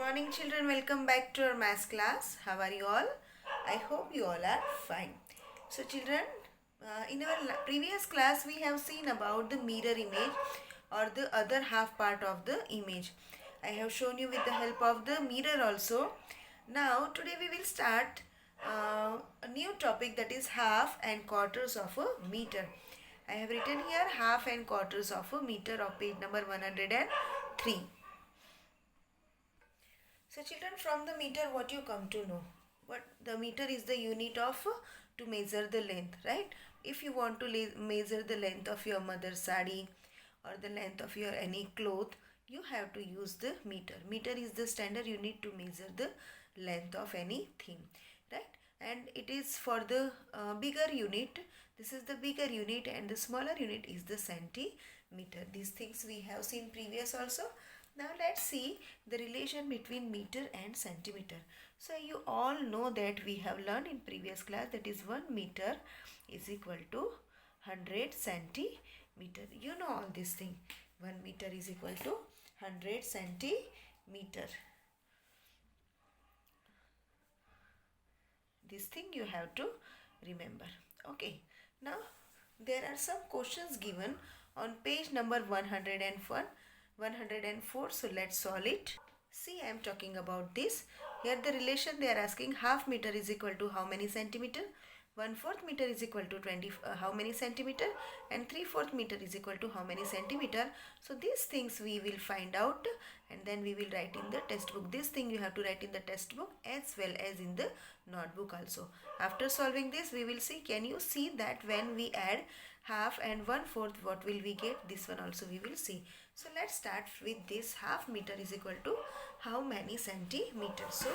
morning children, welcome back to our maths class. How are you all? I hope you all are fine. So children, in our previous class we have seen about the mirror image or the other half part of the image. I have shown you with the help of the mirror also. Now today we will start a new topic, that is half and quarters of a meter. I have written here half and quarters of a meter of page number 103. So children, from the meter what you come to know? What the meter is the unit of to measure the length, right? If you want to measure the length of your mother's sari or the length of your any cloth, you have to use the meter. Meter is the standard unit to measure the length of anything, right? And it is for the bigger unit. This is the bigger unit and the smaller unit is the centimeter. These things we have seen previous also. Now let's see the relation between meter and centimeter. So you all know that we have learned in previous class, that is 1 meter is equal to 100 centimeter. You know all this thing. 1 meter is equal to 100 centimeter. This thing you have to remember. Okay. Now there are some questions given on page number 101. 104. So let's solve it. See, I am talking about this. Here the relation they are asking, half meter is equal to how many centimeter? 1/4 meter is equal to 20 how many centimeter, and 3/4 meter is equal to how many centimeter. So these things we will find out and then we will write in the textbook. This thing you have to write in the textbook as well as in the notebook also. After solving this we will see, can you see that when we add half and 1/4 what will we get? This one also we will see. So let's start with this. Half meter is equal to how many centimeters? So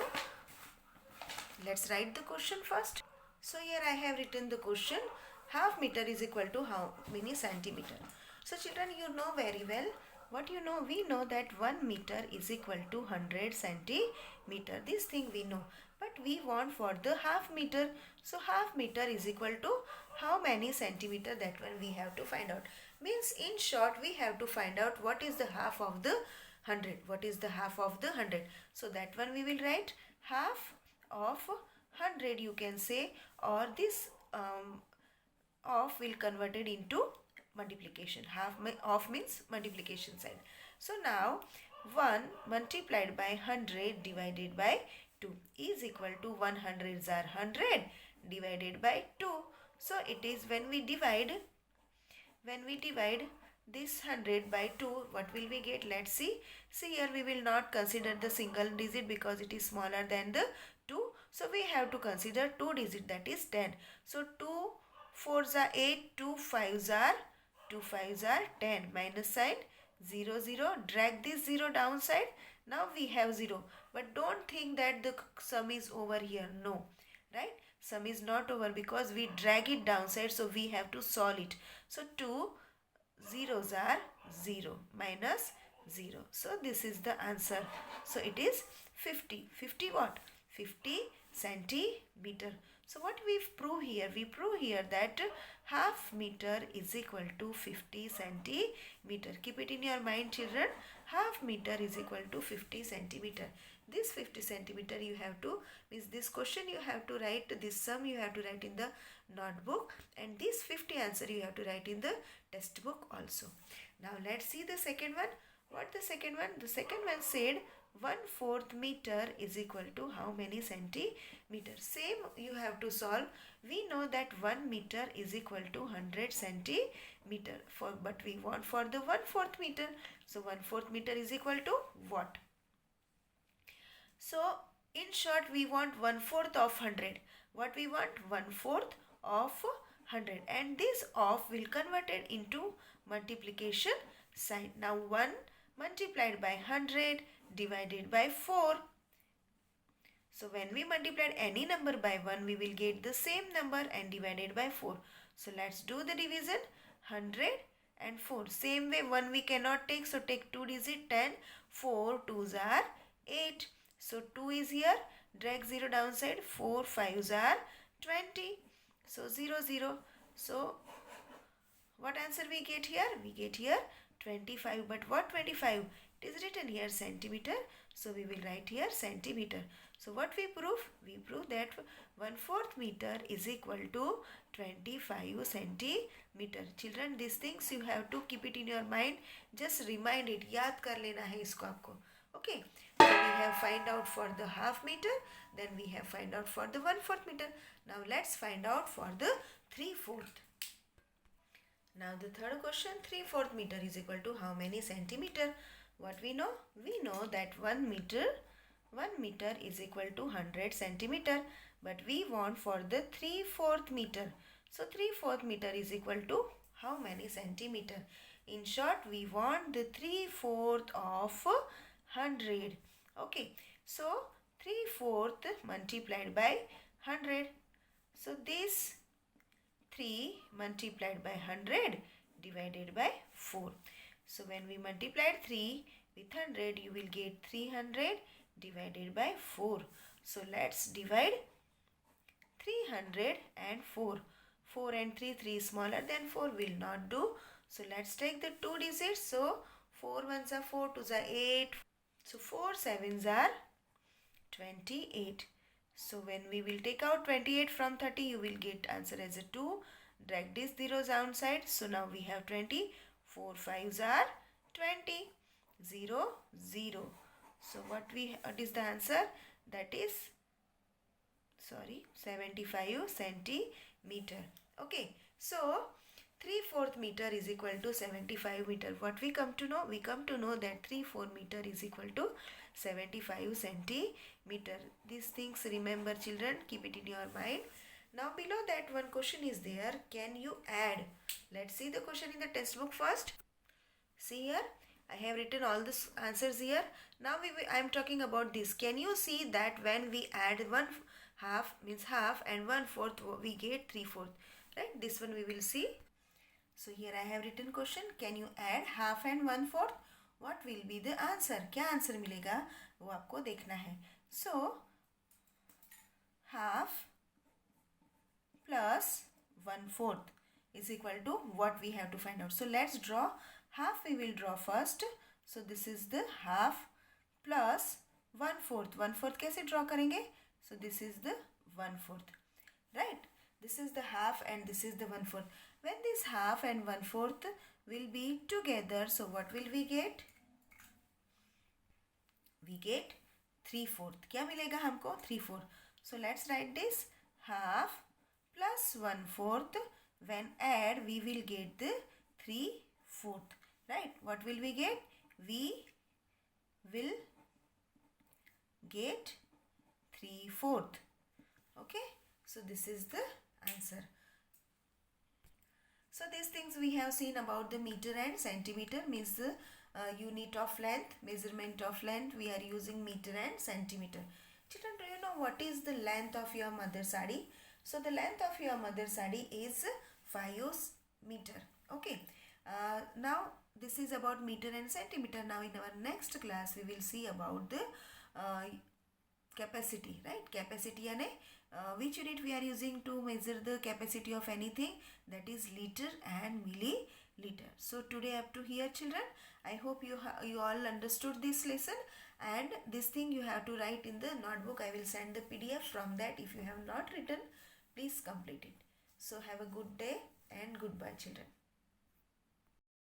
let's write the question first. So here I have written the question, half meter is equal to how many centimeter? So children, you know very well. What you know? We know that 1 meter is equal to 100 centimeter. This thing we know. But we want for the half meter. So half meter is equal to how many centimeter? That one we have to find out. Means in short we have to find out what is the half of the 100. What is the half of the 100? So that one we will write half of 100, you can say, or this of will converted into multiplication. Half of means multiplication side. So now 1 multiplied by 100 divided by 2 is equal to 100s are 100 divided by 2. So it is when we divide this 100 by 2, what will we get? Let's see. See here we will not consider the single digit because it is smaller than the 2. So we have to consider 2 digit, that is 10. So 2 4s are 8, 2 5s are 10. Minus sign 0 0. Drag this 0 downside. Now we have 0. But don't think that the sum is over here. No. Right? Sum is not over because we drag it downside. So we have to solve it. So 2 zeros are 0 minus 0. So this is the answer. So it is 50. 50 what? 50 centimeter. So what we prove here? We prove here that half meter is equal to 50 centimeter. Keep it in your mind children. Half meter is equal to 50 centimeter. This 50 centimeter you have to, means this question you have to write, this sum you have to write in the notebook, and this 50 answer you have to write in the textbook also. Now let's see the second one. What the second one? The second one said 1/4 meter is equal to how many centimeter? Same you have to solve. We know that 1 meter is equal to 100 centimeter. But we want for the 1/4 meter. So 1/4 meter is equal to what? So in short we want 1/4 of 100. What we want? 1/4 of 100. And this of will convert it into multiplication sign. Now 1 multiplied by 100 divided by 4. So when we multiplied any number by 1, we will get the same number and divided by 4. So let's do the division. 100 and 4. Same way 1 we cannot take. So take 2 digit 10. 4 2s are 8. So 2 is here. Drag 0 downside. 4 5s are 20. So 0 0. So what answer we get here? We get here 25. But what 25? It is written here centimeter. So we will write here centimeter. So what we prove? We prove that 1/4 meter is equal to 25 centimeter. Children, these things you have to keep it in your mind. Just remind it. याद कर लेना है इसको आपको. Okay. So we have find out for the half meter. Then we have find out for the 1/4 meter. Now let's find out for the 3/4. Now the third question, 3/4 meter is equal to how many centimeter? What we know? We know that 1 meter is equal to 100 centimeter. But we want for the 3/4 meter. So 3/4 meter is equal to how many centimeter? In short, we want the 3/4 of 100. Okay. So 3/4 multiplied by 100. So this 3 multiplied by 100 divided by 4. So when we multiplied 3 with 100, you will get 300 divided by 4. So let's divide 300 and 4. 4 and 3 is smaller than 4, will not do. So let's take the 2 digits. So 4 ones are 4, 2s are 8. So 4 sevens are 28. So when we will take out 28 from 30, you will get answer as a 2. Drag these zeros outside. So now we have 20. 4 5s are 20. 0, 0. So what is the answer? That is, 75 centimeter. Okay. So 3/4 meter is equal to 75 meter. What we come to know? We come to know that 3/4 meter is equal to 75 centimeter. These things remember, children. Keep it in your mind. Now below that one question is there. Can you add? Let's see the question in the textbook first. See here. I have written all the answers here. Now I am talking about this. Can you see that when we add 1/2 means half and 1/4 we get 3/4. Right? This one we will see. So here I have written question. Can you add half and 1/4? What will be the answer? क्या answer मिलेगा वो आपको देखना है. So half plus 1/4 is equal to what we have to find out. So let's draw. Half we will draw first. So this is the half plus 1/4. 1/4 कैसे draw करेंगे? So this is the 1/4. Right? This is the half and this is the 1/4. When this half and 1/4 will be together, so what will we get? We get 3/4. क्या मिलेगा हमको? 3/4. So let's write this. Half plus 1/4. When add, we will get the 3/4. Right? What will we get? We will get 3/4. Okay? So this is the answer. So these things we have seen about the meter and centimeter, means the unit of length, measurement of length. We are using meter and centimeter. Children, do you know what is the length of your mother sari? So the length of your mother sari is 5 meter. Okay. Now this is about meter and centimeter. Now in our next class we will see about the capacity. Right? Capacity यानी which unit we are using to measure the capacity of anything? That is liter and milliliter. So today up to here, children. I hope you all understood this lesson, and this thing you have to write in the notebook. I will send the PDF from that. If you have not written, please complete it. So have a good day and goodbye, children.